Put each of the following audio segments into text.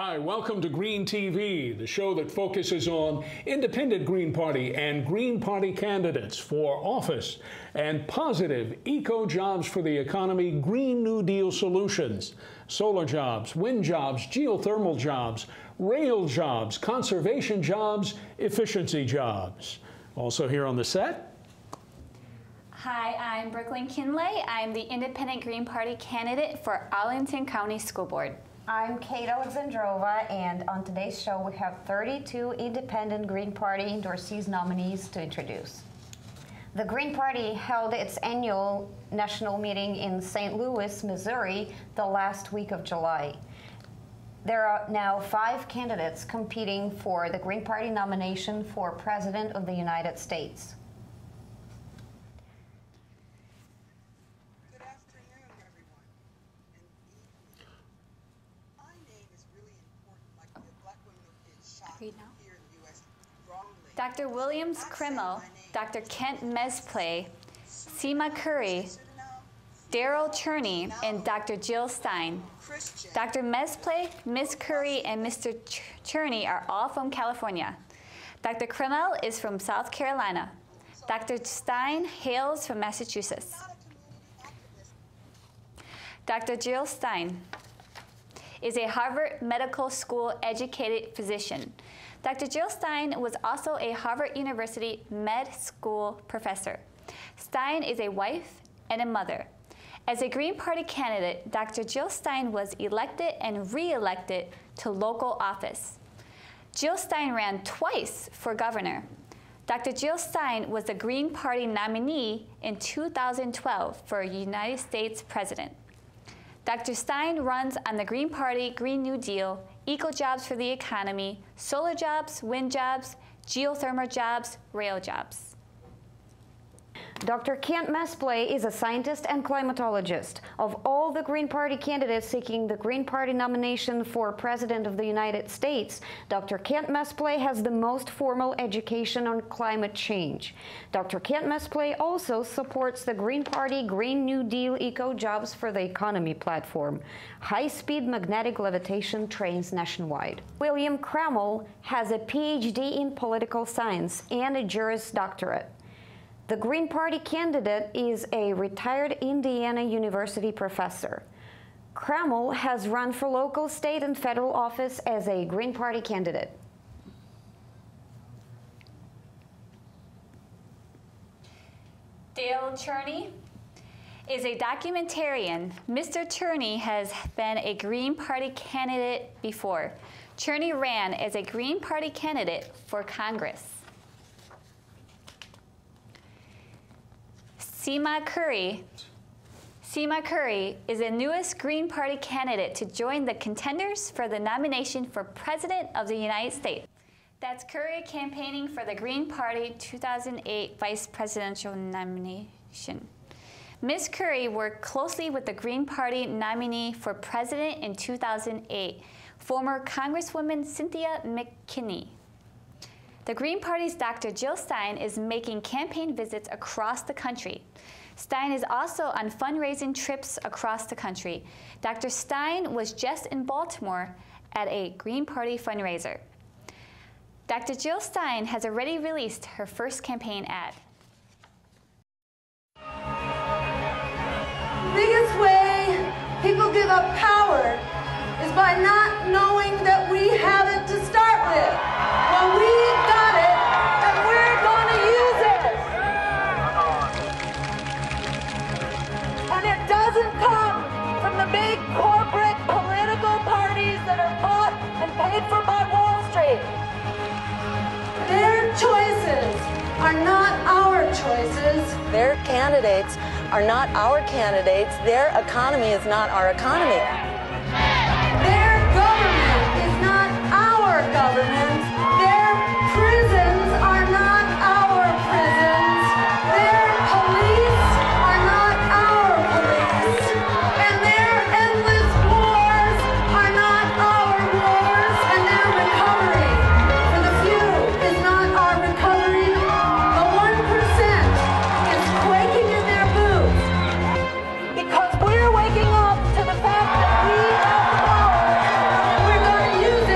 Hi, welcome to Green TV, the show that focuses on independent Green Party and Green Party candidates for office and positive eco-jobs for the economy, Green New Deal solutions, solar jobs, wind jobs, geothermal jobs, rail jobs, conservation jobs, efficiency jobs. Also here on the set. Hi, I'm Brooklyn Kinley. I'm the independent Green Party candidate for Arlington County School Board. I'm Kate Alexandrova, and on today's show we have 32 independent Green Party endorsees nominees to introduce. The Green Party held its annual national meeting in St. Louis, Missouri, the last week of July. There are now 5 candidates competing for the Green Party nomination for President of the United States. Dr. Williams Krimmel, Dr. Kent Mesplay, Seema Curry, Daryl Cherney, and Dr. Jill Stein. Dr. Mesplay, Ms. Curry, and Mr. Cherney are all from California. Dr. Krimmel is from South Carolina. Dr. Stein hails from Massachusetts. Dr. Jill Stein is a Harvard Medical School educated physician. Dr. Jill Stein was also a Harvard University med school professor. Stein is a wife and a mother. As a Green Party candidate, Dr. Jill Stein was elected and re-elected to local office. Jill Stein ran twice for governor. Dr. Jill Stein was the Green Party nominee in 2012 for United States President. Dr. Stein runs on the Green Party, Green New Deal, eco-jobs for the economy, solar jobs, wind jobs, geothermal jobs, rail jobs. Dr. Kent Mesplay is a scientist and climatologist. Of all the Green Party candidates seeking the Green Party nomination for President of the United States, Dr. Kent Mesplay has the most formal education on climate change. Dr. Kent Mesplay also supports the Green Party Green New Deal eco-jobs for the economy platform, high-speed magnetic levitation trains nationwide. William Krimmel has a PhD in political science and a Juris Doctorate. The Green Party candidate is a retired Indiana University professor. Krimmel has run for local, state, and federal office as a Green Party candidate. Dale Cherney is a documentarian. Mr. Cherney has been a Green Party candidate before. Cherney ran as a Green Party candidate for Congress. Seema Curry is the newest Green Party candidate to join the contenders for the nomination for President of the United States. That's Curry campaigning for the Green Party 2008 vice presidential nomination. Ms. Curry worked closely with the Green Party nominee for president in 2008, former Congresswoman Cynthia McKinney. The Green Party's Dr. Jill Stein is making campaign visits across the country. Stein is also on fundraising trips across the country. Dr. Stein was just in Baltimore at a Green Party fundraiser. Dr. Jill Stein has already released her first campaign ad. The biggest way people give up power is by not knowing that we have it to start with. Well, we got it, and we're going to use it. And it doesn't come from the big corporate political parties that are bought and paid for by Wall Street. Their choices are not our choices. Their candidates are not our candidates. Their economy is not our economy. Their government is not our government. Their prisons are not our prisons. Their police are not our police. And their endless wars are not our wars. And their recovery for the few is not our recovery. The 1% is quaking in their boots because we're waking up to the fact that we have the power and we're going to use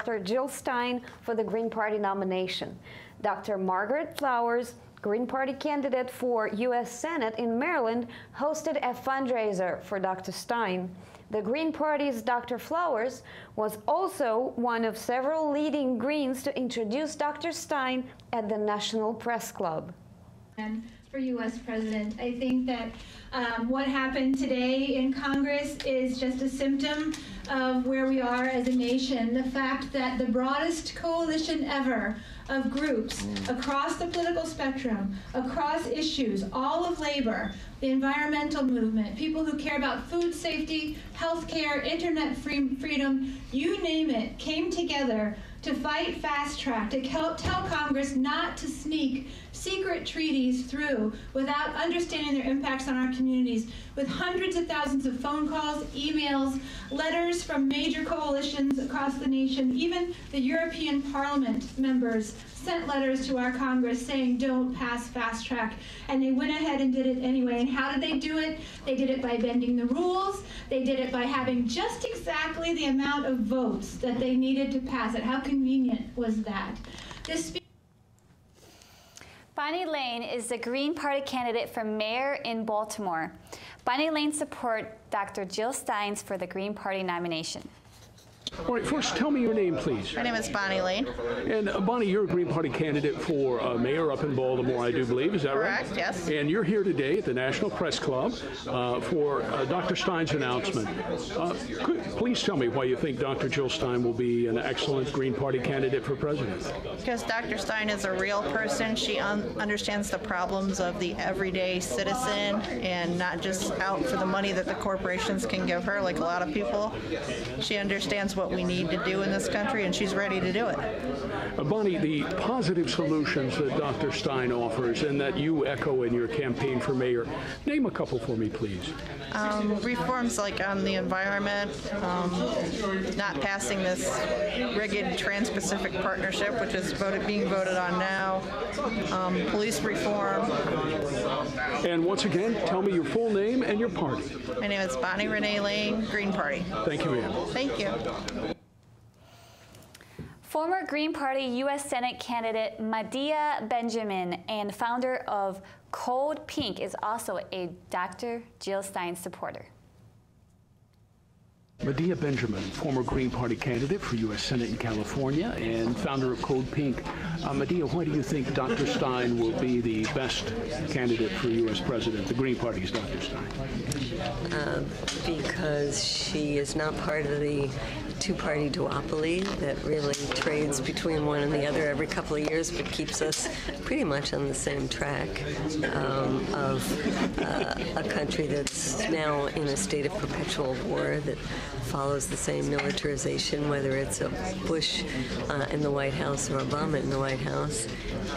Dr. Jill Stein for the Green Party nomination. Dr. Margaret Flowers, Green Party candidate for U.S. Senate in Maryland, hosted a fundraiser for Dr. Stein. The Green Party's Dr. Flowers was also one of several leading Greens to introduce Dr. Stein at the National Press Club. And for U.S. President, I think that what happened today in Congress is just a symptom of where we are as a nation. The fact that the broadest coalition ever of groups across the political spectrum, across issues, all of labor, the environmental movement, people who care about food safety, healthcare, internet freedom, you name it, came together to fight fast track, to tell Congress not to sneak secret treaties through without understanding their impacts on our communities, with hundreds of thousands of phone calls, emails, letters from major coalitions across the nation. Even the European Parliament members sent letters to our Congress saying don't pass fast track, and they went ahead and did it anyway. And how did they do it? They did it by bending the rules. They did it by having just exactly the amount of votes that they needed to pass it. How convenient was that? Bonnie Lane is the Green Party candidate for mayor in Baltimore. Bonnie Lane supports Dr. Jill Stein for the Green Party nomination. All right, first tell me your name, please. My name is Bonnie Lane. And Bonnie, you're a Green Party candidate for mayor up in Baltimore, I do believe. Is that right? Correct, yes. And you're here today at the National Press Club for Dr. Stein's announcement. Please tell me why you think Dr. Jill Stein will be an excellent Green Party candidate for president. Because Dr. Stein is a real person. She understands the problems of the everyday citizen and not just out for the money that the corporations can give her, like a lot of people. She understands what we need to do in this country, and she's ready to do it. Bonnie, the positive solutions that Dr. Stein offers and that you echo in your campaign for mayor, name a couple for me, please. Reforms like on the environment, not passing this rigged Trans-Pacific Partnership, which is being voted on now, police reform. And once again, tell me your full name and your party. My name is Bonnie Renee Lane, Green Party. Thank you, ma'am. Thank you. Former Green Party U.S. Senate candidate Medea Benjamin and founder of Code Pink is also a Dr. Jill Stein supporter. Medea Benjamin, former Green Party candidate for U.S. Senate in California and founder of Code Pink. Medea, why do you think Dr. Stein will be the best candidate for U.S. president, the Green Party's Dr. Stein? Because she is not part of the two-party duopoly that really trades between one and the other every couple of years, but keeps us pretty much on the same track of a country that's now in a state of perpetual war that follows the same militarization, whether it's a Bush in the White House or Obama in the White House,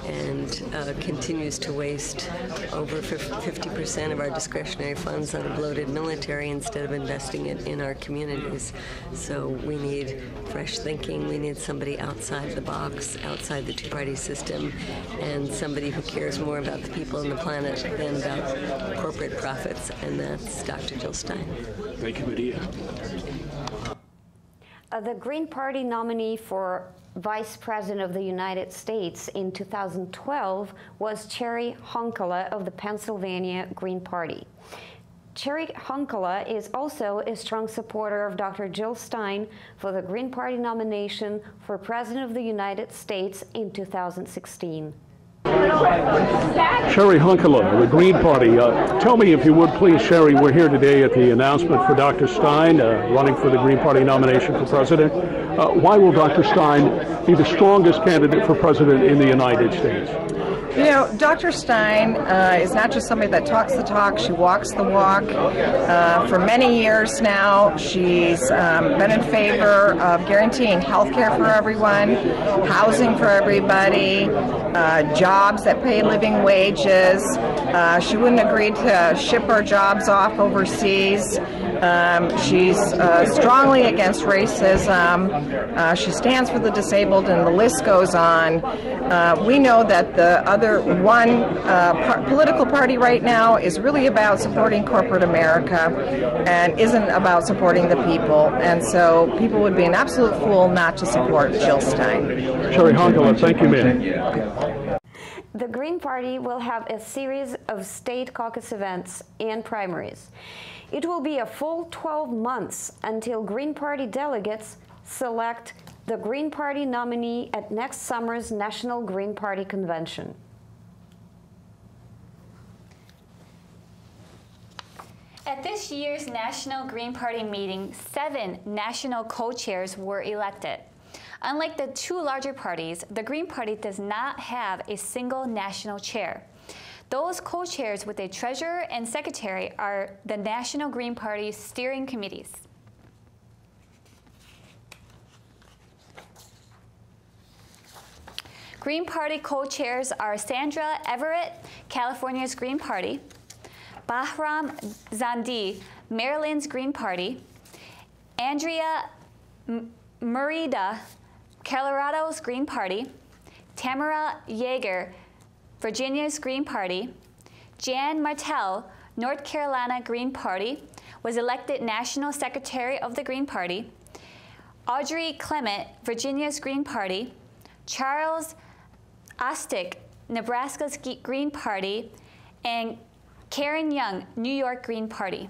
and continues to waste over 50% of our discretionary funds on a bloated military instead of investing it in our communities. So we need fresh thinking. We need somebody outside the box, outside the two-party system, and somebody who cares more about the people and the planet than about corporate profits, and that's Dr. Jill Stein. Thank you, Medea. The Green Party nominee for Vice President of the United States in 2012 was Cherry Honkala of the Pennsylvania Green Party. Cherry Honkala is also a strong supporter of Dr. Jill Stein for the Green Party nomination for President of the United States in 2016. Cherry Honkala, the Green Party. Tell me, if you would, please, Cherry, we're here today at the announcement for Dr. Stein running for the Green Party nomination for president. Why will Dr. Stein be the strongest candidate for president in the United States? You know, Dr. Stein is not just somebody that talks the talk, she walks the walk. For many years now, she's been in favor of guaranteeing health care for everyone, housing for everybody, jobs that pay living wages. She wouldn't agree to ship our jobs off overseas. She's strongly against racism. She stands for the disabled, and the list goes on. We know that the other one political party right now is really about supporting corporate America and isn't about supporting the people. And so people would be an absolute fool not to support Jill Stein. Sherry Honkala, thank you, ma'am. The Green Party will have a series of state caucus events and primaries. It will be a full 12 months until Green Party delegates select the Green Party nominee at next summer's National Green Party Convention. At this year's National Green Party meeting, 7 national co-chairs were elected. Unlike the 2 larger parties, the Green Party does not have a single national chair. Those co-chairs with a treasurer and secretary are the National Green Party steering committees. Green Party co-chairs are Sandra Everett, California's Green Party, Bahram Zandi, Maryland's Green Party, Andrea Murida, Colorado's Green Party, Tamara Yeager, Virginia's Green Party, Jan Martell, North Carolina Green Party, was elected National Secretary of the Green Party, Audrey Clement, Virginia's Green Party, Charles Ostick, Nebraska's Green Party, and Karen Young, New York Green Party.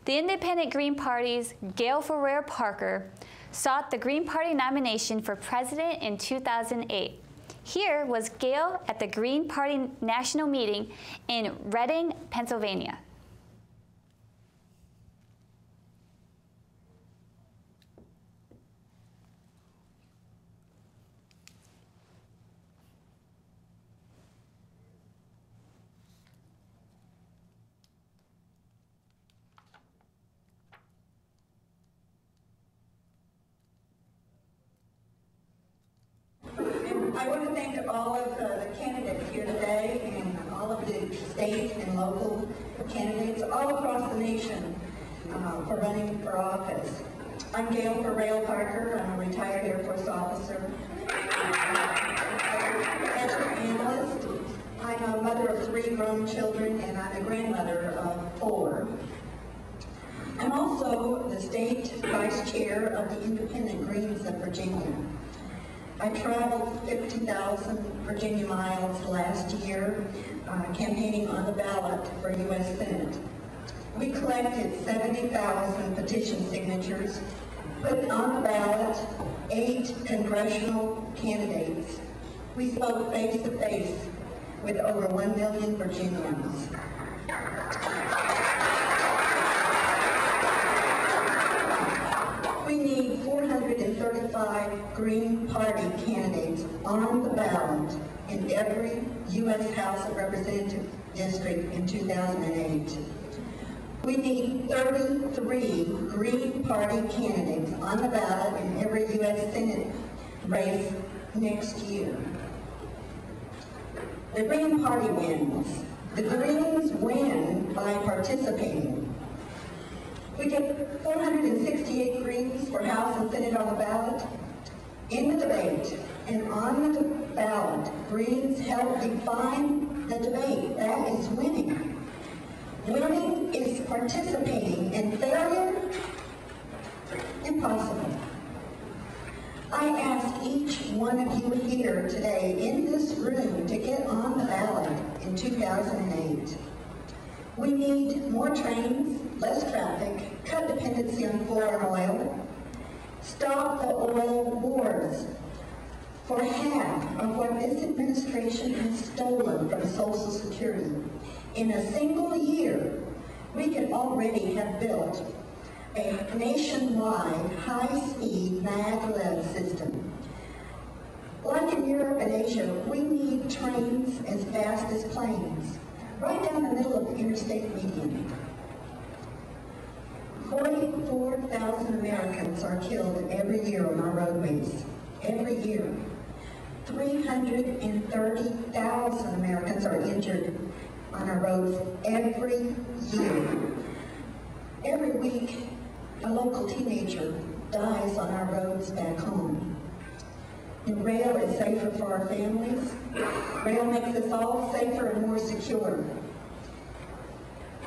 The independent Green Party's Gail Ferrer-Parker sought the Green Party nomination for president in 2008. Here was Gail at the Green Party national meeting in Reading, Pennsylvania. I want to thank all of the candidates here today and all of the state and local candidates all across the nation for running for office. I'm Gail Ferrer-Parker. I'm a retired Air Force officer. As an analyst, I'm a mother of 3 grown children, and I'm a grandmother of 4. I'm also the state vice chair of the Independent Greens of Virginia. I traveled 50,000 Virginia miles last year campaigning on the ballot for U.S. Senate. We collected 70,000 petition signatures, put on the ballot 8 congressional candidates. We spoke face to face with over 1 million Virginians. We need 435 Green Party candidates on the ballot in every U.S. House of Representatives district in 2008. We need 33 Green Party candidates on the ballot in every U.S. Senate race next year. The Green Party wins. The Greens win by participating. We get 468 Greens for House and Senate on the ballot. In the debate and on the ballot, Greens help define the debate. That is winning. Winning is participating, and failure, impossible. I ask each one of you here today in this room to get on the ballot in 2008. We need more trains, less traffic, cut dependency on foreign oil, stop the oil wars. For half of what this administration has stolen from Social Security, in a single year, we could already have built a nationwide high-speed maglev system. Like in Europe and Asia, we need trains as fast as planes, right down the middle of the interstate median. 44,000 Americans are killed every year on our roadways, every year. 330,000 Americans are injured on our roads every year. Every week, a local teenager dies on our roads back home. And rail is safer for our families. Rail makes us all safer and more secure.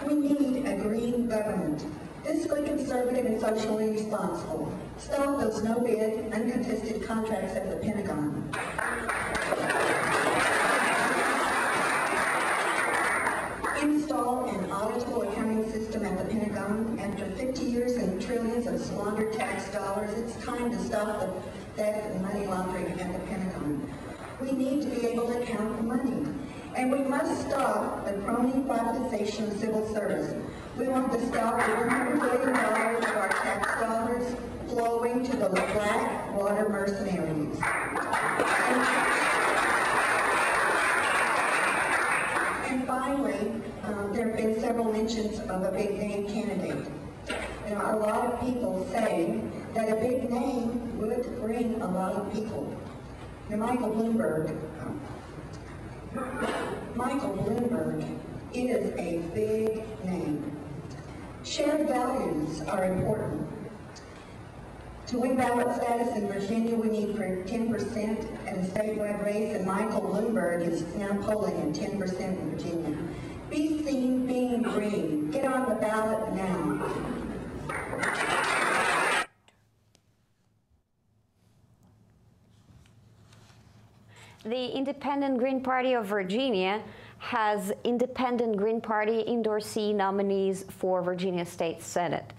We need a green government, fiscally conservative and socially responsible. Stop those no-bid, uncontested contracts at the Pentagon. Install an auditable accounting system at the Pentagon. After 50 years and trillions of squandered tax dollars, it's time to stop the theft and money laundering at the Pentagon. We need to be able to count the money. And we must stop the crony privatization of civil service. We want to stop the $100 billion of our tax dollars flowing to the black water mercenaries. And finally, there have been several mentions of a big name candidate. You know, a lot of people say that a big name would bring a lot of people. Now, Michael Bloomberg is a big name. Shared values are important. To win ballot status in Virginia, we need for 10% at a statewide race, and Michael Bloomberg is now polling at 10% in Virginia. Be seen being green. Get on the ballot now. The Independent Green Party of Virginia has Independent Green Party endorsee nominees for Virginia State Senate.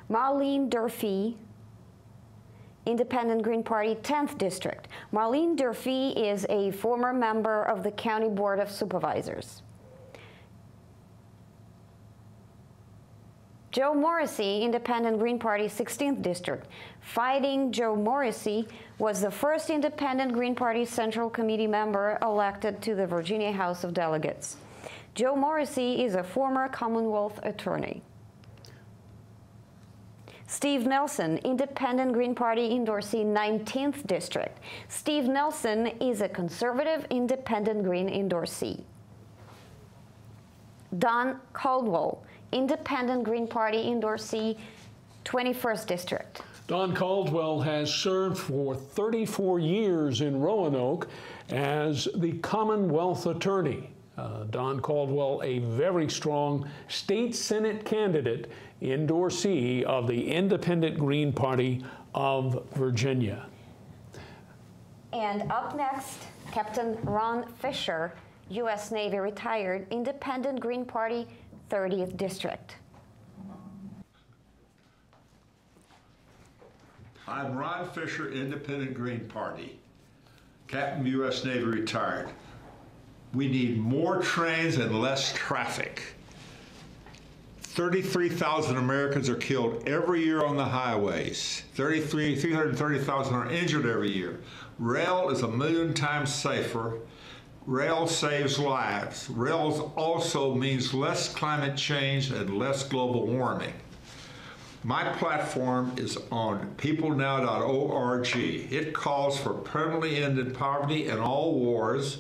Marlene Durfee, Independent Green Party 10th District. Marlene Durfee is a former member of the County Board of Supervisors. Joe Morrissey, Independent Green Party 16th District. Fighting Joe Morrissey was the first Independent Green Party Central Committee member elected to the Virginia House of Delegates. Joe Morrissey is a former Commonwealth attorney. Steve Nelson, Independent Green Party endorsee 19th District. Steve Nelson is a conservative Independent Green endorsee. Don Caldwell, Independent Green Party endorsee 21st District. Don Caldwell has served for 34 years in Roanoke as the Commonwealth Attorney. Don Caldwell, a very strong state Senate candidate, endorsee of the Independent Green Party of Virginia. And up next, Captain Ron Fisher, U.S. Navy retired, Independent Green Party 30th District. I'm Ron Fisher, Independent Green Party, Captain U.S. Navy retired. We need more trains and less traffic. 33,000 Americans are killed every year on the highways. 330,000 are injured every year. Rail is 1 million times safer. Rail saves lives. Rail also means less climate change and less global warming. My platform is on peoplenow.org. It calls for permanently ended poverty and all wars,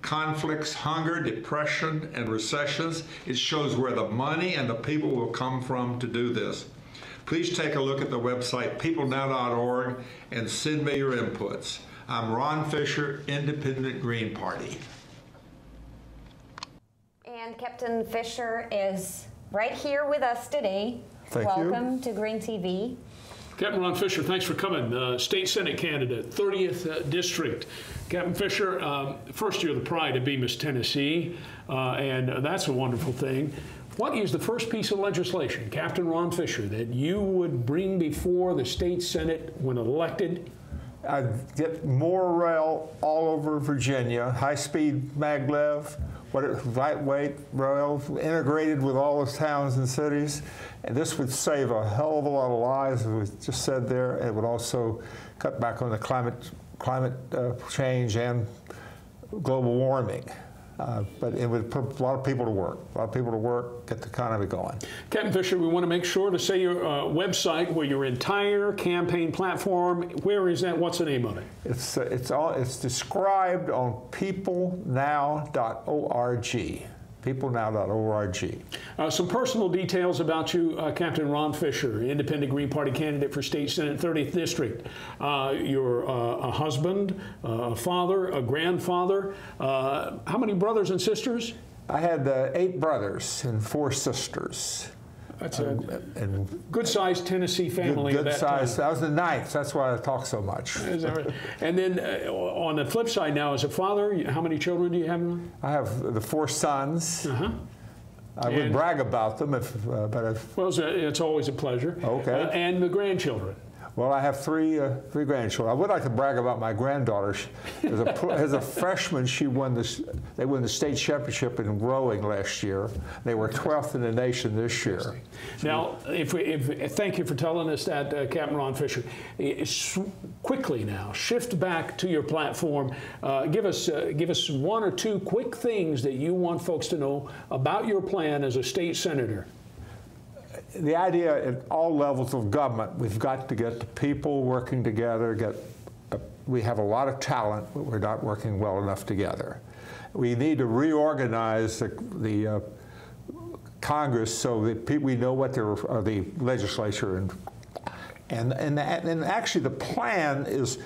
conflicts, hunger, depression, and recessions. It shows where the money and the people will come from to do this. Please take a look at the website peoplenow.org and send me your inputs. I'm Ron Fisher, Independent Green Party. And Captain Fisher is right here with us today. Thank you. Welcome to Green TV. Captain Ron Fisher, thanks for coming. State Senate candidate, 30th District. Captain Fisher, first you're the pride of be Miss Tennessee, and that's a wonderful thing. What is the first piece of legislation, Captain Ron Fisher, that you would bring before the State Senate when elected? I'd get more rail all over Virginia, high-speed maglev, lightweight rail, integrated with all the towns and cities. And this would save a hell of a lot of lives, as we just said there. It would also cut back on the climate change and global warming. But it would put a lot of people to work, get the economy going. Captain Fisher, we want to make sure to say your website, where your entire campaign platform, where is that? What's the name of it? It's described on peoplenow.org. peoplenow.org. Some personal details about you, Captain Ron Fisher, Independent Green Party candidate for State Senate 30th District. You're a husband, a father, a grandfather. How many brothers and sisters? I had 8 brothers and 4 sisters. That's a good-sized Tennessee family. Good size. I was the 9th. That's why I talk so much. Is that right? And then on the flip side now, as a father, how many children do you have? I have the 4 sons. I would brag about them, well, it's always a pleasure. Okay. And the grandchildren. Well, I have 3 grandchildren. I would like to brag about my granddaughter. As a freshman, they won the state championship in rowing last year. They were 12th in the nation this year. Now, thank you for telling us that, Captain Ron Fisher. Quickly now, shift back to your platform. Give us 1 or 2 quick things that you want folks to know about your plan as a state senator. The idea at all levels of government, we've got to get the people working together. We have a lot of talent, but we're not working well enough together. We need to reorganize the Congress so that we know what the legislature and actually the plan is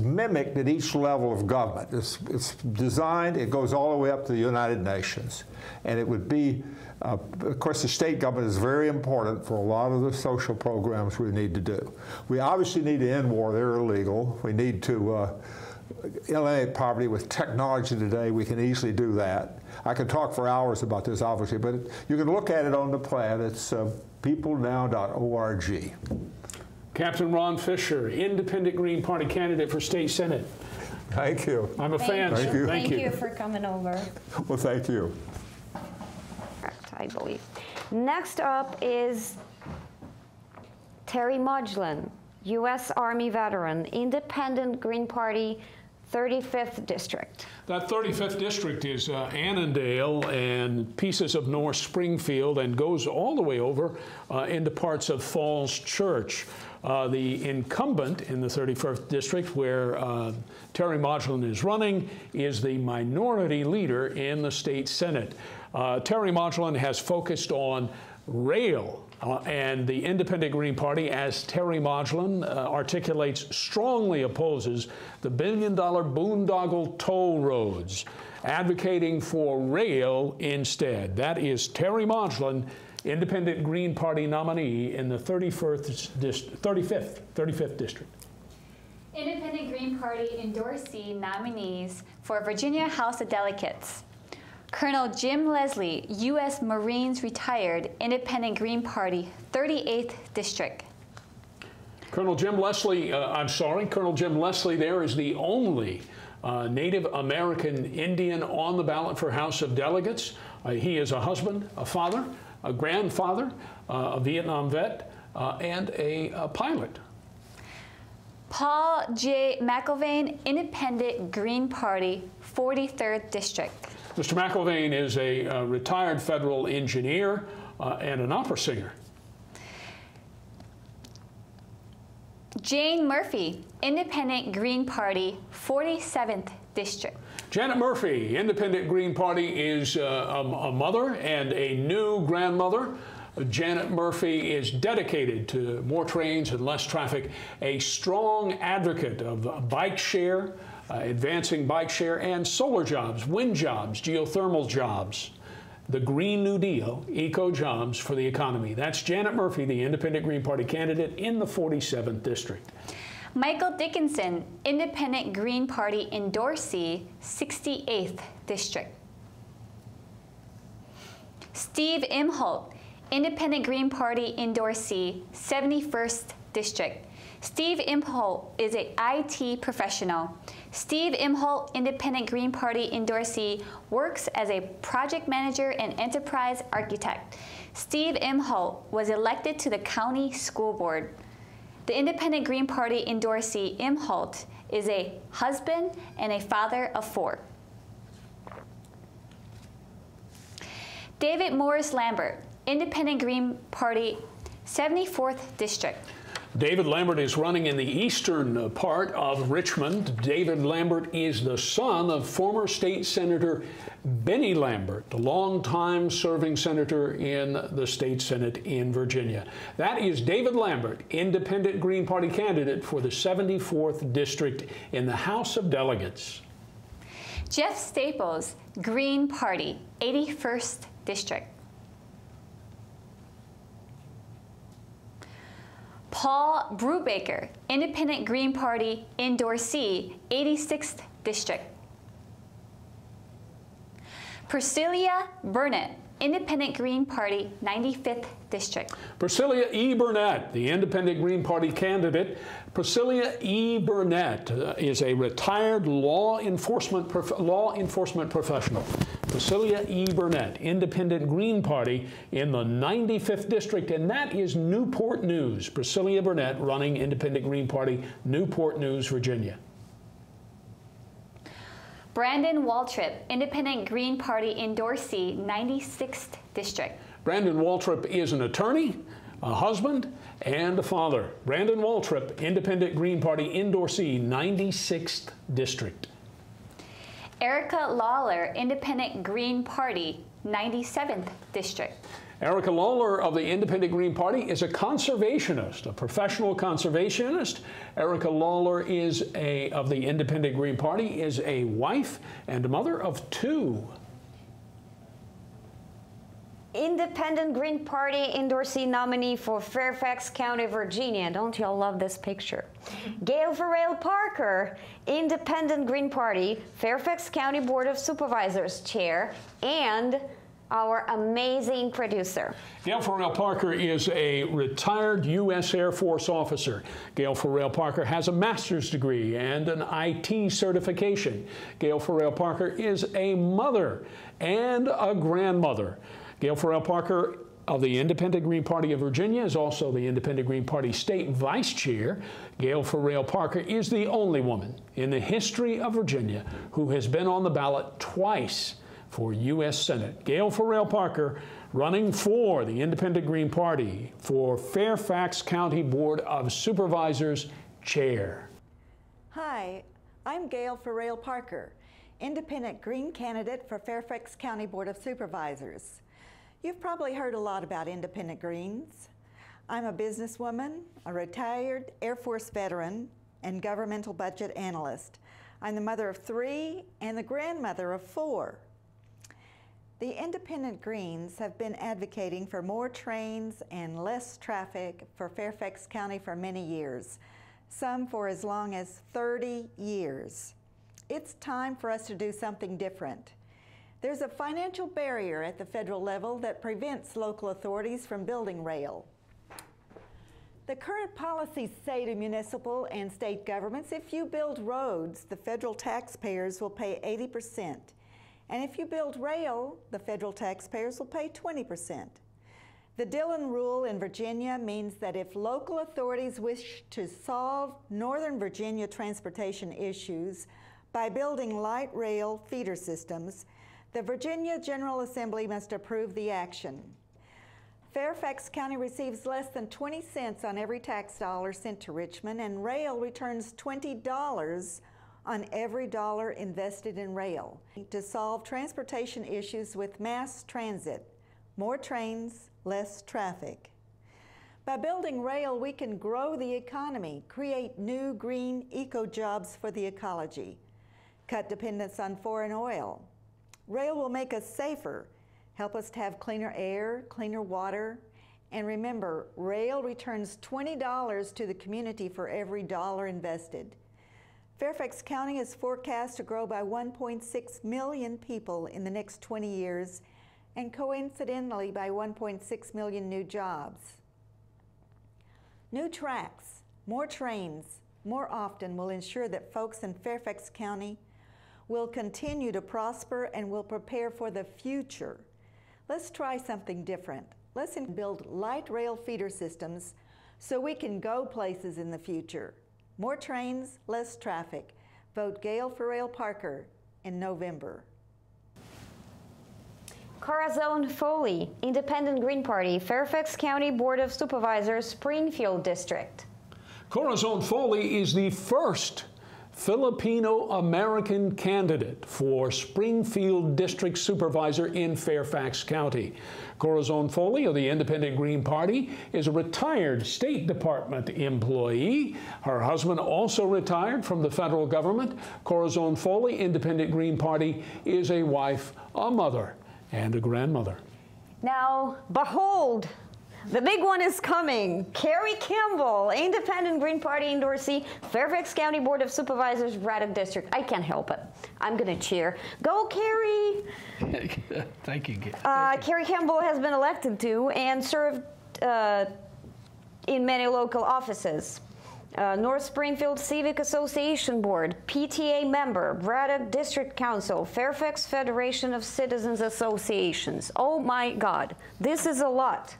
mimicked at each level of government. It's designed. It goes all the way up to the United Nations, and it would be. Of course, the state government is very important for a lot of the social programs we need to do. We obviously need to end war. They're illegal. We need to eliminate poverty with technology today. We can easily do that. I can talk for hours about this, obviously, but you can look at it on the plan. It's peoplenow.org. Captain Ron Fisher, Independent Green Party candidate for State Senate. Thank you. I'm a fan. Thank you. Thank you for coming over. Well, thank you. I believe. Next up is Terry Mudglin, U.S. Army veteran, Independent Green Party, 35th District. That 35th District is Annandale and pieces of North Springfield and goes all the way over into parts of Falls Church. The incumbent in the 31st District, where Terry Mudglin is running, is the minority leader in the state Senate. Terry Mudglin has focused on rail, and the Independent Green Party, as Terry Mudglin articulates, strongly opposes the billion-dollar boondoggle toll roads, advocating for rail instead. That is Terry Mudglin, Independent Green Party nominee in the 35th District. Independent Green Party endorsee nominees for Virginia House of Delegates. Colonel Jim Leslie, U.S. Marines retired, Independent Green Party, 38th District. Colonel Jim Leslie there is the only Native American Indian on the ballot for House of Delegates. He is a husband, a father, a grandfather, a Vietnam vet, and a pilot. Paul J. McIlvaine, Independent Green Party, 43rd District. Mr. McIlvaine is a retired federal engineer and an opera singer. Jane Murphy, Independent Green Party, 47th District. Janet Murphy, Independent Green Party, is a mother and a new grandmother. Janet Murphy is dedicated to more trains and less traffic, a strong advocate of bike share, advancing bike share, and solar jobs, wind jobs, geothermal jobs, the Green New Deal, eco jobs for the economy. That's Janet Murphy, the Independent Green Party candidate in the 47th District. Michael Dickinson, Independent Green Party endorsee, 68th District. Steve Imholt, Independent Green Party endorsee, 71st District. Steve Imholt is an IT professional. Steve Imholt, Independent Green Party endorsee, works as a project manager and enterprise architect. Steve Imholt was elected to the county school board. The Independent Green Party endorsee, Imholt, is a husband and a father of 4. David Morris Lambert, Independent Green Party, 74th District. David Lambert is running in the eastern part of Richmond. David Lambert is the son of former state senator Benny Lambert, the longtime serving senator in the state Senate in Virginia. That is David Lambert, independent Green Party candidate for the 74th District in the House of Delegates. Jeff Staples, Green Party, 81st District. Paul Brubaker, Independent Green Party, endorsee, 86th District. Priscilla Burnett, Independent Green Party, 95th District. Priscilla E. Burnett, the Independent Green Party candidate. Priscilla E. Burnett is a retired law enforcement professional. Priscilla E. Burnett, Independent Green Party in the 95th District, and that is Newport News. Priscilla Burnett running Independent Green Party, Newport News, Virginia. Brandon Waltrip, Independent Green Party endorsee, 96th District. Brandon Waltrip is an attorney, a husband, and a father. Brandon Waltrip, Independent Green Party endorsee, 96th District. Erica Lawler, Independent Green Party, 97th District. Erica Lawler of the Independent Green Party is a conservationist, a professional conservationist. Erica Lawler of the Independent Green Party is a wife and a mother of 2. Independent Green Party endorsee nominee for Fairfax County, Virginia. Don't y'all love this picture? Gail Farrell Parker, Independent Green Party, Fairfax County Board of Supervisors chair, and our amazing producer. Gail Farrell Parker is a retired U.S. Air Force officer. Gail Farrell Parker has a master's degree and an IT certification. Gail Farrell Parker is a mother and a grandmother. Gail Farrell Parker of the Independent Green Party of Virginia is also the Independent Green Party State Vice Chair. Gail Farrell Parker is the only woman in the history of Virginia who has been on the ballot twice for U.S. Senate. Gail Farrell Parker running for the Independent Green Party for Fairfax County Board of Supervisors Chair. Hi, I'm Gail Farrell Parker, Independent Green candidate for Fairfax County Board of Supervisors. You've probably heard a lot about Independent Greens. I'm a businesswoman, a retired Air Force veteran, and governmental budget analyst. I'm the mother of 3 and the grandmother of 4. The Independent Greens have been advocating for more trains and less traffic for Fairfax County for many years, some for as long as 30 years. It's time for us to do something different. There's a financial barrier at the federal level that prevents local authorities from building rail. The current policies say to municipal and state governments, if you build roads, the federal taxpayers will pay 80%. And if you build rail, the federal taxpayers will pay 20%. The Dillon Rule in Virginia means that if local authorities wish to solve Northern Virginia transportation issues by building light rail feeder systems, the Virginia General Assembly must approve the action. Fairfax County receives less than 20 cents on every tax dollar sent to Richmond, and rail returns $20 on every dollar invested in rail. To solve transportation issues with mass transit, more trains, less traffic. By building rail, we can grow the economy, create new green eco-jobs for the ecology, cut dependence on foreign oil. Rail will make us safer, help us to have cleaner air, cleaner water, and remember, rail returns $20 to the community for every dollar invested. Fairfax County is forecast to grow by 1.6 million people in the next 20 years, and coincidentally by 1.6 million new jobs. New tracks, more trains, more often will ensure that folks in Fairfax County will continue to prosper and will prepare for the future. Let's try something different. Let's build light rail feeder systems so we can go places in the future. More trains, less traffic. Vote Gail Farrell Parker in November. Corazon Foley, Independent Green Party, Fairfax County Board of Supervisors, Springfield District. Corazon Foley is the first Filipino-American candidate for Springfield District Supervisor in Fairfax County. Corazon Foley of the Independent Green Party is a retired State Department employee. Her husband also retired from the federal government. Corazon Foley, Independent Green Party, is a wife, a mother, and a grandmother. Now, behold, the big one is coming. Carrie Campbell, Independent Green Party endorsee, Fairfax County Board of Supervisors, Braddock District. I can't help it. I'm going to cheer. Go, Carrie! Thank you, Gail. Carrie Campbell has been elected to and served in many local offices. North Springfield Civic Association Board, PTA member, Braddock District Council, Fairfax Federation of Citizens Associations. Oh my God, this is a lot.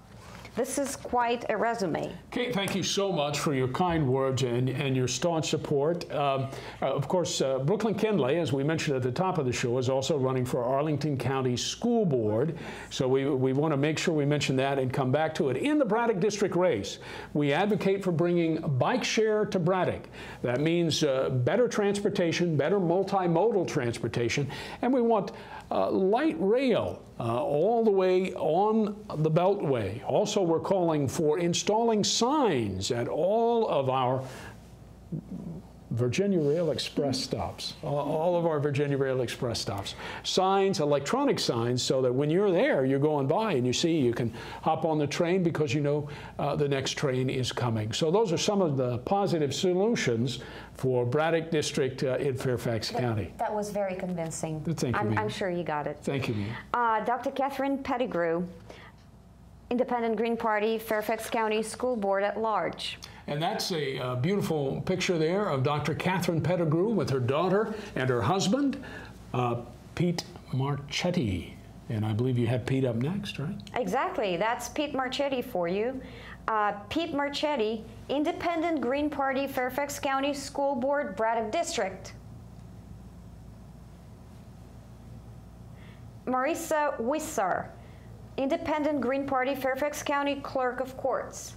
This is quite a resume. Kate, thank you so much for your kind words and your staunch support. Of course, Brooklyn Kindley, as we mentioned at the top of the show, is also running for Arlington County School Board. So we want to make sure we mention that and come back to it. In the Braddock District race, we advocate for bringing bike share to Braddock. That means better transportation, better multimodal transportation, and we want light rail all the way on the Beltway. Also, we're calling for installing signs at all of our Virginia Rail Express stops, all of our Virginia Rail Express stops. Signs, electronic signs, so that when you're there, you're going by and you see, you can hop on the train because you know the next train is coming. So those are some of the positive solutions for Braddock District in Fairfax County. That was very convincing. Thank you, I'm sure you got it. Thank you, Dr. Catherine Pettigrew, Independent Green Party, Fairfax County School Board at Large. And that's a beautiful picture there of Dr. Catherine Pettigrew with her daughter and her husband, Pete Marchetti. And I believe you have Pete up next, right? Exactly. That's Pete Marchetti for you. Pete Marchetti, Independent Green Party, Fairfax County School Board, Braddock District. Marissa Wissar, Independent Green Party, Fairfax County Clerk of Courts.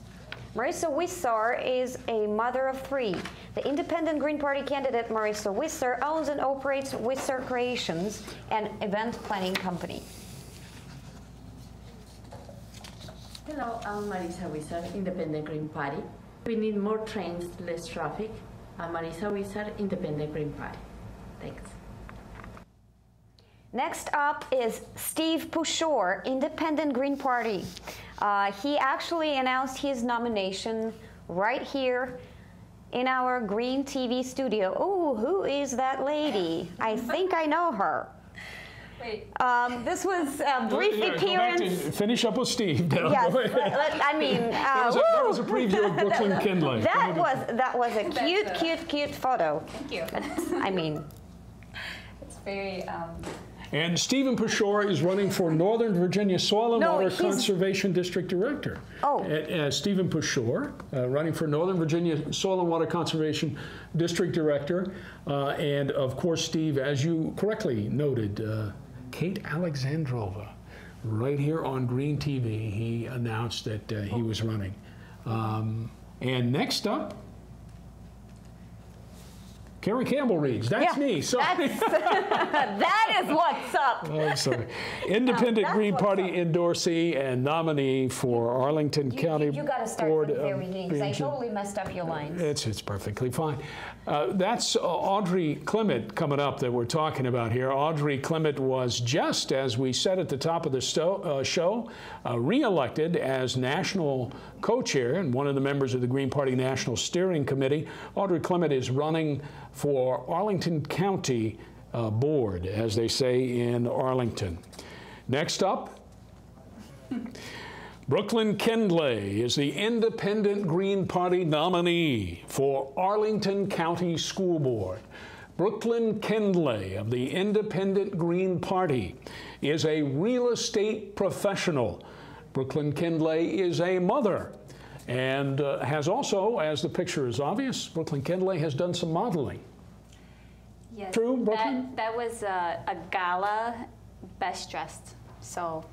Marissa Wissar is a mother of three. The Independent Green Party candidate, Marissa Wissar, owns and operates Wissar Creations, an event planning company. Hello, I'm Marissa Wissar, Independent Green Party. We need more trains, less traffic. I'm Marissa Wissar, Independent Green Party. Thanks. Next up is Steve Pushore, Independent Green Party. He actually announced his nomination right here in our Green TV studio. Oh, who is that lady? I think I know her. Wait. This was a brief appearance. Finish up with Steve. Yes, I mean, that was a preview of Brooklyn Kindley. That was a cute photo. Thank you. I mean, it's very. And Stephen Pushore is running for Northern Virginia Soil and Water Conservation District Director. Oh. Stephen Pushore, running for Northern Virginia Soil and Water Conservation District Director. And of course, Steve, as you correctly noted, Kate Alexandrova, right here on Green TV, he announced that he was running. And next up, Carrie Campbell reads. That's me. Sorry. That is what's up. Oh, I'm sorry. Independent Green Party endorsee and nominee for Arlington County Board. You got to start from the very beginning because I totally messed up your lines. It's perfectly fine. That's Audrey Clement coming up that we're talking about here. Audrey Clement was, just as we said at the top of the show, re-elected as national co-chair and one of the members of the Green Party National Steering Committee. Audrey Clement is running for Arlington County Board, as they say in Arlington. Next up, Brooklyn Kindley is the Independent Green Party nominee for Arlington County School Board. Brooklyn Kindley of the Independent Green Party is a real estate professional. Brooklyn Kindley is a mother and has also, as the picture is obvious, Brooklyn Kindley has done some modeling. Yes. True, Brooklyn? That was a gala best dressed. So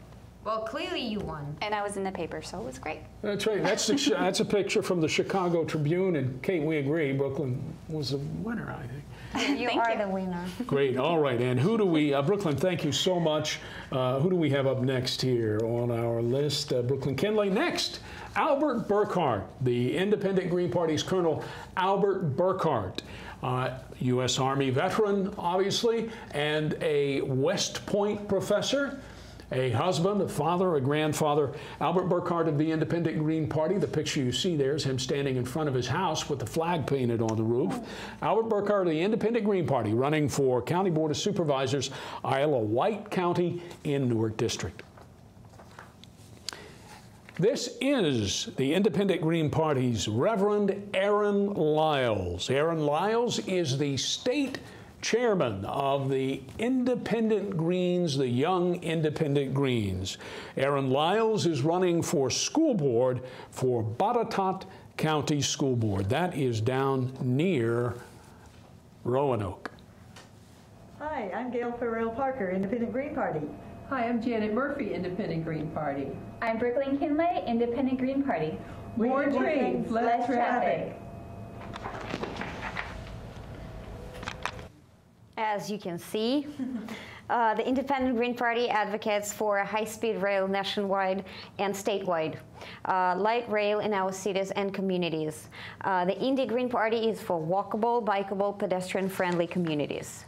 Well, clearly you won. And I was in the paper, so it was great. That's right. That's a picture from the Chicago Tribune, and Kate, we agree, Brooklyn was the winner, I think. You are the winner. Great. All right. And who do we, Brooklyn, thank you so much. Who do we have up next here on our list? Brooklyn Kinley. Next, Albert Burkhart, the Independent Green Party's Colonel Albert Burkhart. U.S. Army veteran, obviously, and a West Point professor. A husband, a father, a grandfather. Albert Burkhart of the Independent Green Party. The picture you see there is him standing in front of his house with the flag painted on the roof. Albert Burkhart of the Independent Green Party running for County Board of Supervisors, Iowa White County in Newark District. This is the Independent Green Party's Reverend Aaron Lyles. Aaron Lyles is the state chairman of the Independent Greens, the Young Independent Greens. Aaron Lyles is running for school board for Botetourt County School Board. That is down near Roanoke. Hi, I'm Gail Farrell-Parker, Independent Green Party. Hi, I'm Janet Murphy, Independent Green Party. I'm Brooklyn Kinley, Independent Green Party. More trains, less traffic. As you can see, the Independent Green Party advocates for a high-speed rail nationwide and statewide, light rail in our cities and communities. The Indy Green Party is for walkable, bikeable, pedestrian-friendly communities.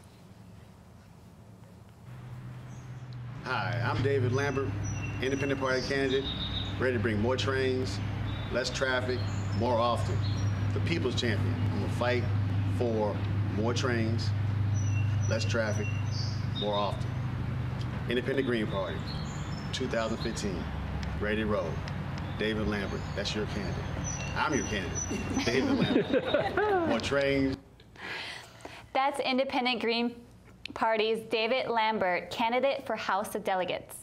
Hi, I'm David Lambert, Independent Party candidate, ready to bring more trains, less traffic, more often. The people's champion. I'm gonna fight for more trains, less traffic, more often. Independent Green Party, 2015, ready to roll. David Lambert, that's your candidate. I'm your candidate, David Lambert. More trains. That's Independent Green Party's David Lambert, candidate for House of Delegates.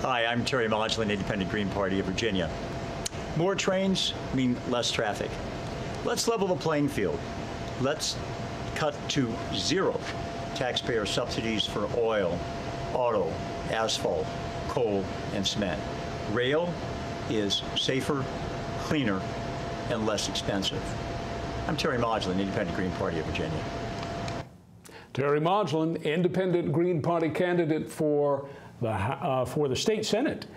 Hi, I'm Terry Modulin, Independent Green Party of Virginia. More trains mean less traffic. Let's level the playing field. Let's cut to zero taxpayer subsidies for oil, auto, asphalt, coal, and cement. Rail is safer, cleaner, and less expensive. I'm Terry Modulin, Independent Green Party of Virginia. Terry Modulin, Independent Green Party candidate for the state senate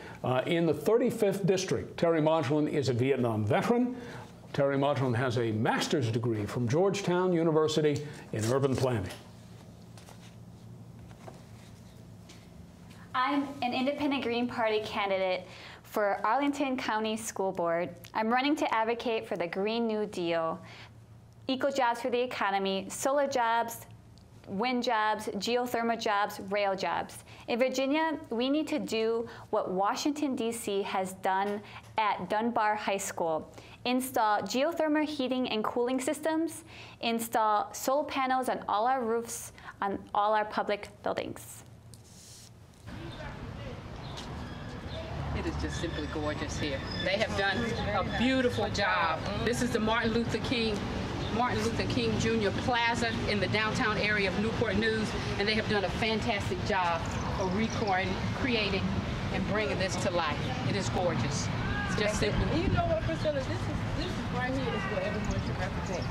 in the 35th district. Terry Modulin is a Vietnam veteran. Terry Modulin has a master's degree from Georgetown University in urban planning. I'm an Independent Green Party candidate for Arlington County School Board. I'm running to advocate for the Green New Deal, eco jobs for the economy, solar jobs, wind jobs, geothermal jobs, rail jobs. In Virginia, we need to do what Washington, D.C. has done at Dunbar High School. Install geothermal heating and cooling systems, install solar panels on all our roofs, on all our public buildings. It is just simply gorgeous here. They have done a beautiful job. This is the Martin Luther King Jr. Plaza in the downtown area of Newport News, and they have done a fantastic job of recreating and bringing this to life. It is gorgeous. It's just simply. You know what, Priscilla? This is right here is what everyone should represent.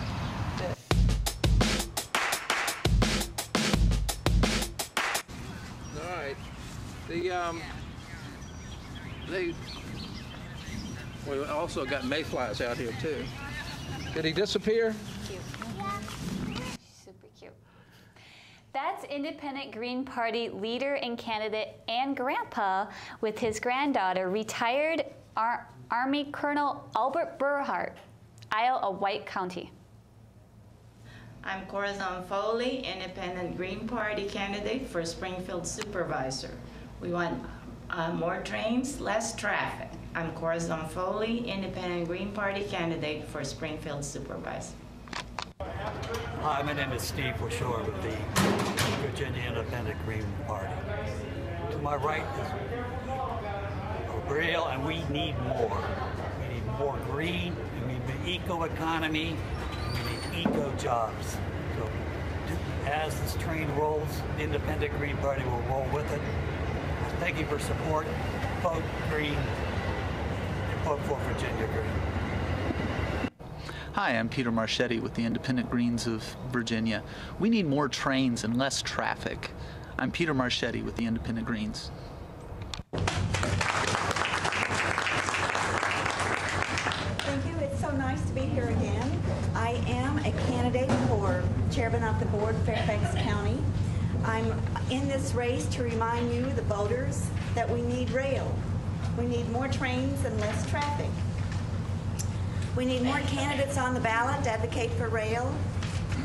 All right. We also got mayflies out here too. Did he disappear? Cute. Super cute. That's Independent Green Party leader and candidate and grandpa with his granddaughter, retired Army Colonel Albert Burkhart, Iowa White County. I'm Corazon Foley, Independent Green Party candidate for Springfield Supervisor. We want more trains, less traffic. I'm Corazon Foley, Independent Green Party candidate for Springfield Supervisor. Hi, my name is Steve Bushore with the Virginia Independent Green Party. To my right is Gail, and we need more. We need more green, we need the eco-economy, we need eco-jobs. So As this train rolls, the Independent Green Party will roll with it. Thank you for support. Vote Green and vote for Virginia Green. Hi, I'm Peter Marchetti with the Independent Greens of Virginia. We need more trains and less traffic. I'm Peter Marchetti with the Independent Greens. Thank you. It's so nice to be here again. I am a candidate for chairman of the board, Fairfax County. I'm in this race to remind you, the voters, that we need rail. We need more trains and less traffic. We need more candidates on the ballot to advocate for rail,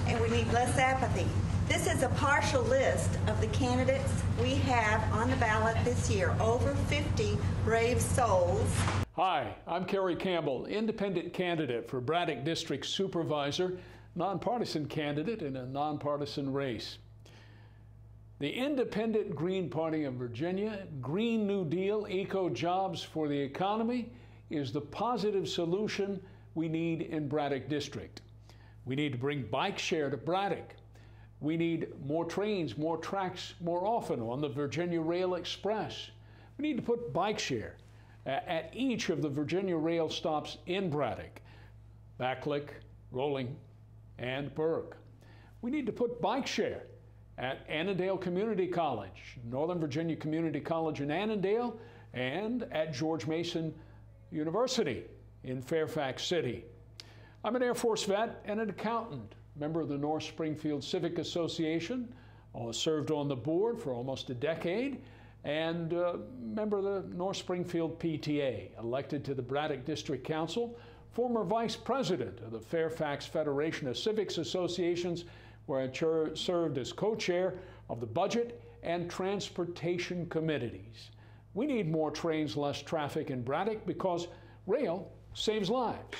and we need less apathy. This is a partial list of the candidates we have on the ballot this year, over 50 brave souls. Hi, I'm Kerry Campbell, independent candidate for Braddock District Supervisor, nonpartisan candidate in a nonpartisan race. The Independent Green Party of Virginia, Green New Deal, eco-jobs for the economy is the positive solution we need in Braddock District. We need to bring bike share to Braddock. We need more trains, more tracks, more often on the Virginia Rail Express. We need to put bike share at each of the Virginia Rail stops in Braddock, Backlick, Rolling, and Burke. We need to put bike share at Annandale Community College, Northern Virginia Community College in Annandale, and at George Mason University in Fairfax City. I'm an Air Force vet and an accountant, member of the North Springfield Civic Association, served on the board for almost a decade, and member of the North Springfield PTA, elected to the Braddock District Council, former vice president of the Fairfax Federation of Civics Associations, where I served as co-chair of the Budget and Transportation Committees. We need more trains, less traffic in Braddock because rail saves lives.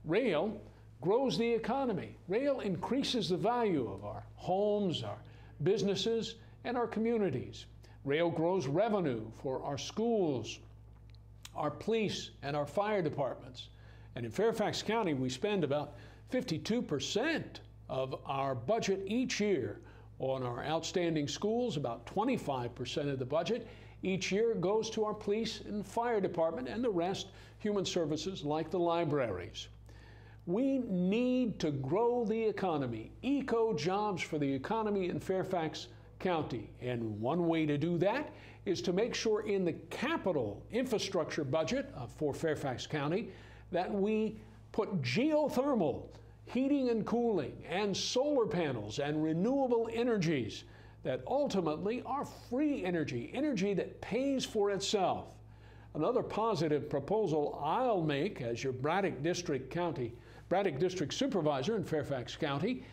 Rail grows the economy. Rail increases the value of our homes, our businesses, and our communities. Rail grows revenue for our schools, our police, and our fire departments. And in Fairfax County, we spend about 52% of our budget each year on our outstanding schools. About 25% of the budget each year goes to our police and fire department, and the rest, human services like the libraries. We need to grow the economy, eco-jobs for the economy in Fairfax County. And one way to do that is to make sure in the capital infrastructure budget for Fairfax County that we put geothermal heating and cooling and solar panels and renewable energies that ultimately are free energy, energy that pays for itself. Another positive proposal I'll make as your Braddock District Supervisor in Fairfax County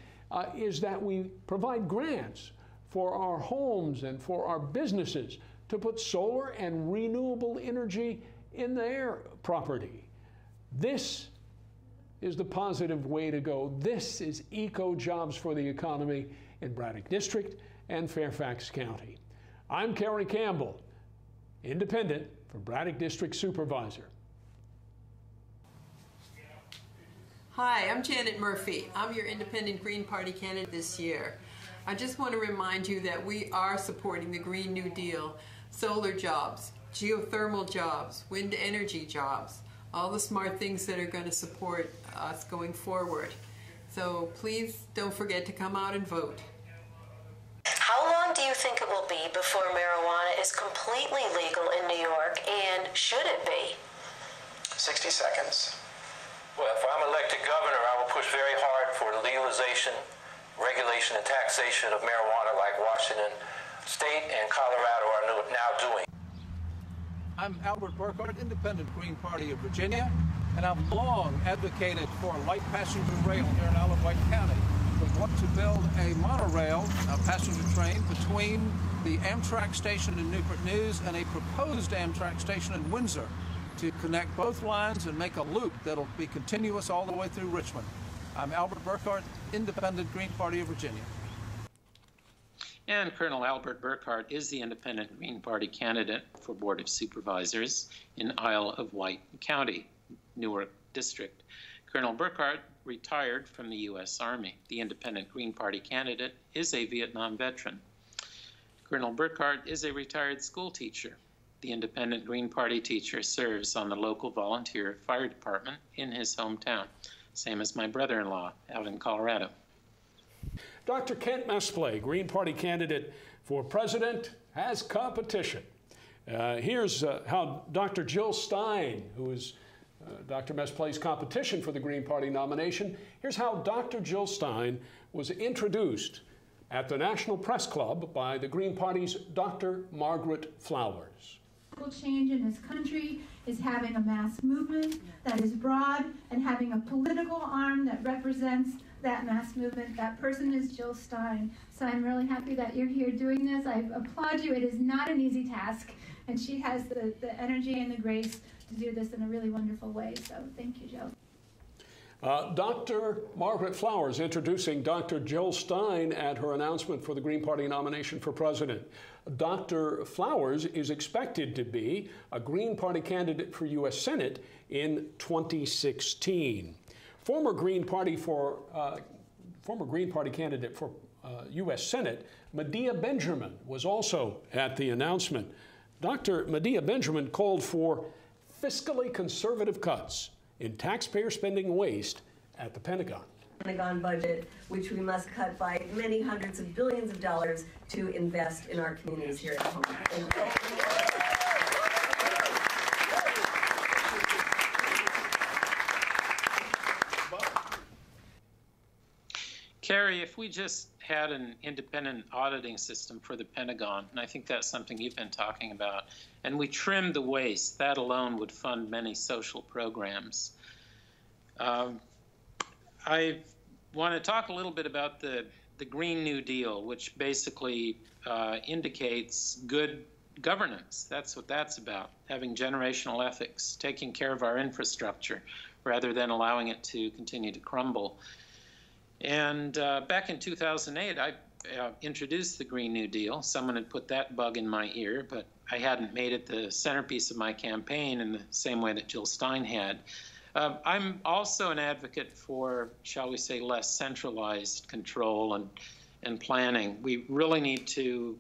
is that we provide grants for our homes and for our businesses to put solar and renewable energy in their property. This is the positive way to go. This is eco-jobs for the economy in Braddock District and Fairfax County. I'm Kerry Campbell, independent for Braddock District Supervisor. Hi, I'm Janet Murphy. I'm your Independent Green Party candidate this year. I just want to remind you that we are supporting the Green New Deal, solar jobs, geothermal jobs, wind energy jobs, all the smart things that are going to support us going forward. So please don't forget to come out and vote. How long do you think it will be before marijuana is completely legal in New York, and should it be? 60 seconds. Well, if I'm elected governor, I will push very hard for the legalization, regulation, and taxation of marijuana like Washington State and Colorado are now doing. I'm Albert Burkhardt, Independent Green Party of Virginia, and I've long advocated for light passenger rail here in Isle of Wight County. We want to build a monorail, a passenger train, between the Amtrak station in Newport News and a proposed Amtrak station in Windsor to connect both lines and make a loop that'll be continuous all the way through Richmond. I'm Albert Burkhardt, Independent Green Party of Virginia. And Colonel Albert Burkhardt is the Independent Green Party candidate for Board of Supervisors in Isle of Wight County, Newark District. Colonel Burkhart retired from the U.S. Army. The independent Green Party candidate is a Vietnam veteran. Colonel Burkhart is a retired school teacher. The independent Green Party teacher serves on the local volunteer fire department in his hometown, same as my brother-in-law out in Colorado. Dr. Kent Mesplay, Green Party candidate for president, has competition. Here's how Dr. Jill Stein, who is Dr. Mesplay's competition for the Green Party nomination, here's how Dr. Jill Stein was introduced at the National Press Club by the Green Party's Dr. Margaret Flowers. Change in this country is having a mass movement that is broad and having a political arm that represents that mass movement. That person is Jill Stein. So I'm really happy that you're here doing this. I applaud you. It is not an easy task, and she has the energy and the grace to do this in a really wonderful way. So thank you, Jill. Dr. Margaret Flowers introducing Dr. Jill Stein at her announcement for the Green Party nomination for president. Dr. Flowers is expected to be a Green Party candidate for U.S. Senate in 2016. Former Green Party candidate for U.S. Senate, Medea Benjamin, was also at the announcement. Dr. Medea Benjamin called for fiscally conservative cuts in taxpayer spending waste at the Pentagon. Pentagon budget, which we must cut by many hundreds of billions of dollars to invest in our communities here at home. Carrie, if we just had an independent auditing system for the Pentagon, and I think that's something you've been talking about, and we trimmed the waste, that alone would fund many social programs. I want to talk a little bit about the Green New Deal, which basically indicates good governance. That's what that's about, having generational ethics, taking care of our infrastructure rather than allowing it to continue to crumble. And back in 2008, I introduced the Green New Deal. Someone had put that bug in my ear, but I hadn't made it the centerpiece of my campaign in the same way that Jill Stein had. I'm also an advocate for, shall we say, less centralized control and planning. We really need to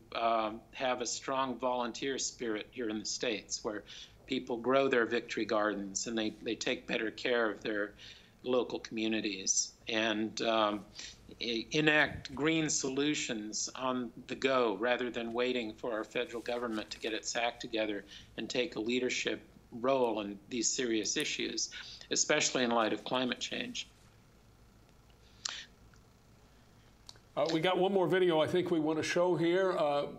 have a strong volunteer spirit here in the States where people grow their victory gardens and they take better care of their local communities and enact green solutions on the go rather than waiting for our federal government to get its act together and take a leadership role in these serious issues, especially in light of climate change. We got one more video I think we want to show here.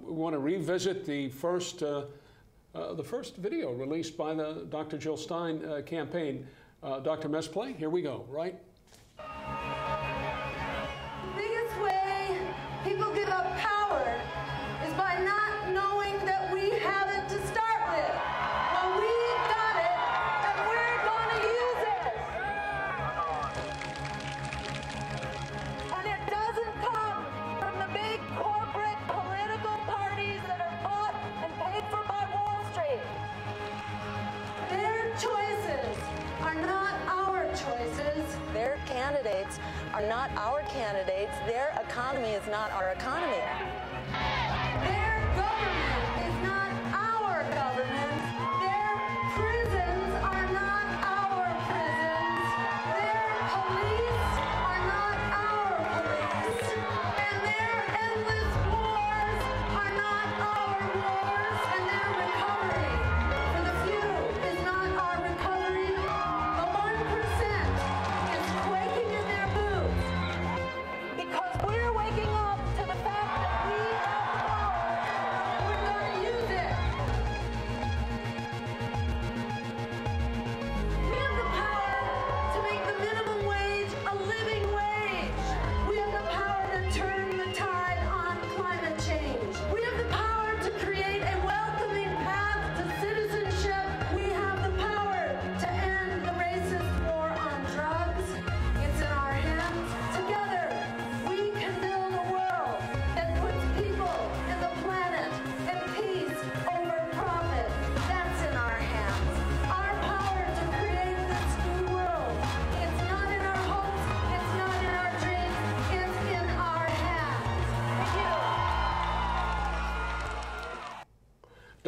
We want to revisit the first video released by the Dr. Jill Stein campaign. Dr. Mesplay, here we go, right? The biggest way people give up power is by not knowing that we have it to start with. Well, we got it, and we're going to use it. And it doesn't come from the big corporate political parties that are bought and paid for by Wall Street. Their choices are not our choices. Their candidates are not our candidates. Their economy is not our economy. Their government is not our government. Their prisons are not our prisons. Their police are not our police. And their endless wars are not our wars. And their recovery for the few is not our recovery. The 1% is quaking in their boots because we're waking up to the fact that we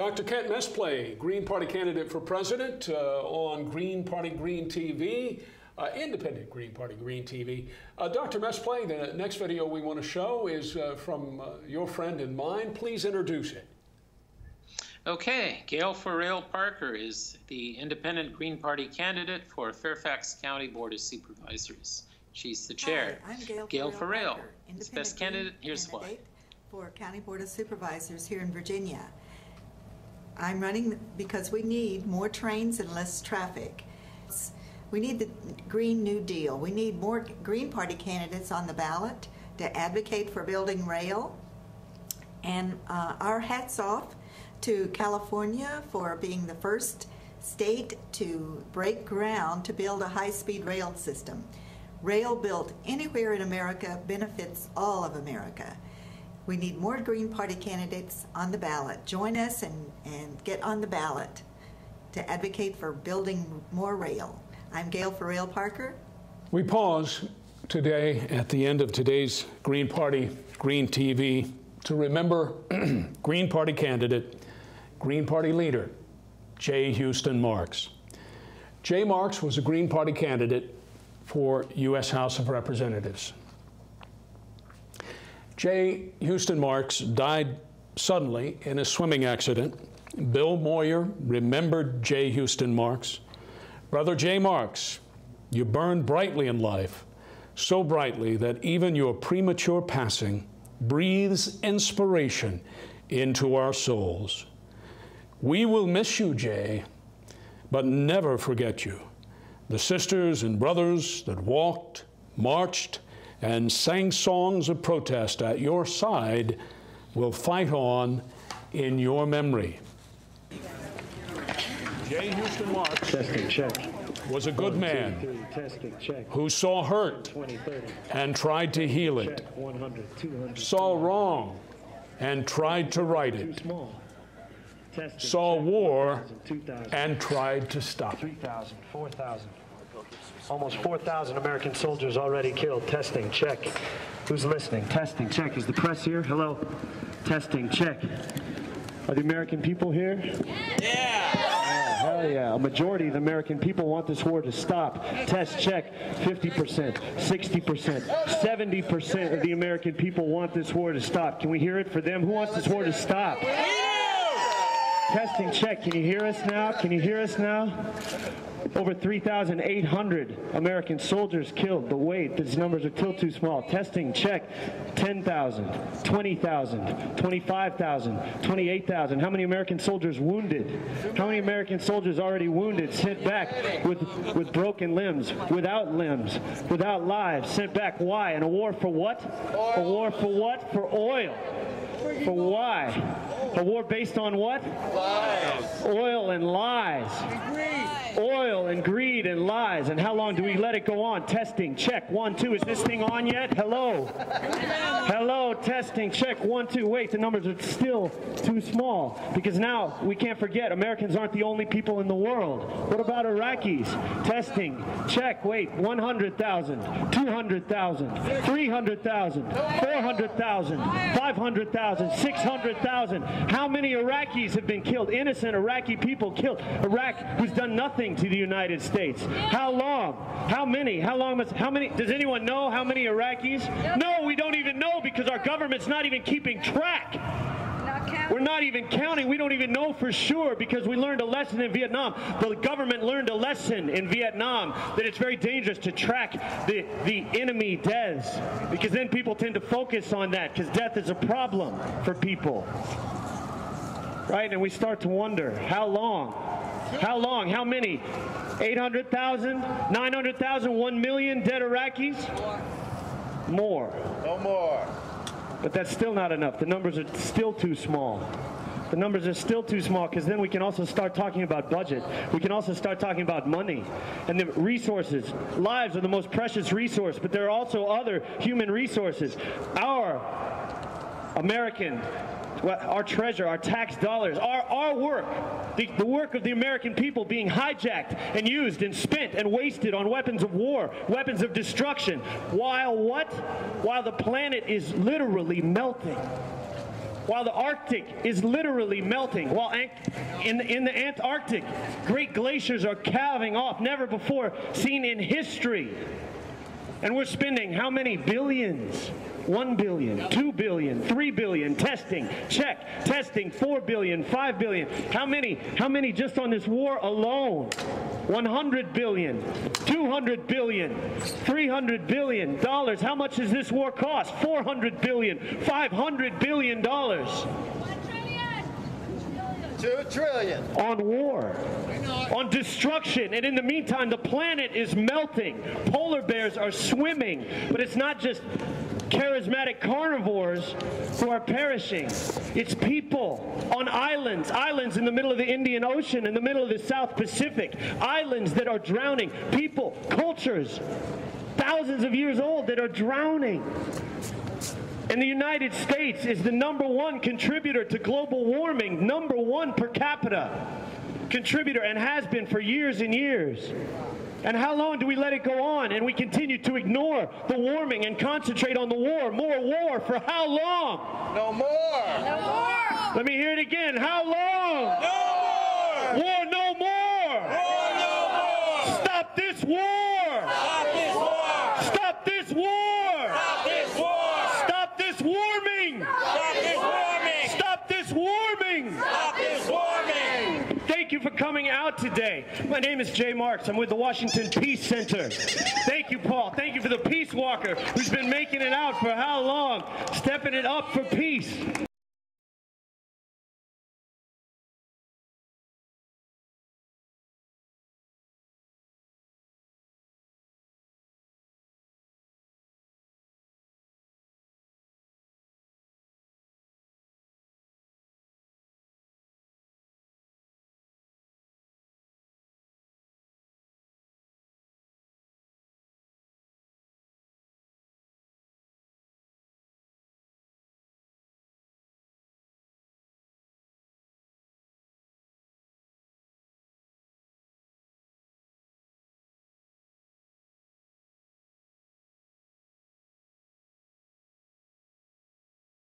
Dr. Kent Mesplay, Green Party candidate for president on Green Party Green TV, independent Green Party Green TV. Dr. Mesplay, the next video we want to show is from your friend and mine. Please introduce it. Okay, Gail Farrell Parker is the independent Green Party candidate for Fairfax County Board of Supervisors. She's the chair. Hi, I'm Gail Farrell, Parker, best candidate. Here's why. For County Board of Supervisors here in Virginia. I'm running because we need more trains and less traffic. We need the Green New Deal. We need more Green Party candidates on the ballot to advocate for building rail. And our hats off to California for being the first state to break ground to build a high-speed rail system. Rail built anywhere in America benefits all of America. We need more Green Party candidates on the ballot. Join us and get on the ballot to advocate for building more rail. I'm Gail Farrell Parker. We pause today at the end of today's Green Party Green TV to remember Green Party candidate, Green Party leader, Jay Houston Marx. Jay Marx was a Green Party candidate for U.S. House of Representatives. Jay Houston Marx died suddenly in a swimming accident. Bill Moyer remembered Jay Houston Marx. Brother Jay Marx, you burned brightly in life, so brightly that even your premature passing breathes inspiration into our souls. We will miss you, Jay, but never forget you. The sisters and brothers that walked, marched, and sang songs of protest at your side will fight on in your memory. Jay Houston Marx was a good man who saw hurt and tried to heal it, saw wrong and tried to right it, saw war and tried to stop it. 3,000, 4,000. Almost 4,000 American soldiers already killed. Testing, check. Who's listening? Testing, check. Is the press here? Hello? Testing, check. Are the American people here? Yeah! Hell yeah. A majority of the American people want this war to stop. Test, check. 50%, 60%, 70% of the American people want this war to stop. Can we hear it for them? Who wants this war to stop? Testing, check. Can you hear us now? Can you hear us now? Over 3,800 American soldiers killed. The weight, these numbers are still too small. Testing, check. 10,000, 20,000, 25,000, 28,000. How many American soldiers wounded? How many American soldiers already wounded, sent back with broken limbs, without lives, sent back? Why? And a war for what? A war for what? For oil. For why? A war based on what? Lies. Oil and lies. Oil and greed and lies. And how long do we let it go on? Testing, check. 1, 2. Is this thing on yet? Hello? Hello, testing, check. 1, 2. Wait, the numbers are still too small. Because now, we can't forget, Americans aren't the only people in the world. What about Iraqis? Testing, check. Wait, 100,000, 200,000, 300,000, 400,000, 500,000, 600,000. How many Iraqis have been killed? Innocent Iraqi people killed. Iraq, who's done nothing to the United States. How long? How many? How long? How many? Does anyone know how many Iraqis? No, we don't even know because our government's not even keeping track. We're not even counting. We don't even know for sure because we learned a lesson in Vietnam. The government learned a lesson in Vietnam that it's very dangerous to track the enemy deaths because then people tend to focus on that because death is a problem for people. Right? And we start to wonder, how long? How long? How many? 800,000? 900,000? 1 million dead Iraqis? More. No more. But that's still not enough. The numbers are still too small. The numbers are still too small because then we can also start talking about budget. We can also start talking about money and the resources. Lives are the most precious resource, but there are also other human resources. Our American, our treasure, our tax dollars, our work, the work of the American people being hijacked and used and spent and wasted on weapons of war, weapons of destruction. While what? While the planet is literally melting. while the Arctic is literally melting, while in the Antarctic, great glaciers are calving off, never before seen in history. And we're spending how many billions? 1 billion, 2 billion, 3 billion, testing, check, testing, 4 billion, 5 billion. How many just on this war alone? 100 billion, 200 billion, 300 billion dollars. How much does this war cost? 400 billion, 500 billion dollars. 2 trillion. On war, on destruction, and in the meantime, the planet is melting. Polar bears are swimming, but it's not just charismatic carnivores who are perishing. It's people on islands in the middle of the Indian Ocean, in the middle of the South Pacific, islands that are drowning. People, cultures, thousands of years old that are drowning. And the United States is the #1 contributor to global warming, #1 per capita contributor, and has been for years and years. And how long do we let it go on and we continue to ignore the warming and concentrate on the war? More war for how long? No more. No more. Let me hear it again. How long? No more. War no more. War no more. Stop this war. Stop this war. Stop this war. Stop this war. Stop this warming. Stop this warming. Stop this warming. Stop this warming. Thank you for coming out today. My name is Jay Marx. I'm with the Washington Peace Center. Thank you, Paul. Thank you for the peace walker who's been making it out for how long? Stepping it up for peace.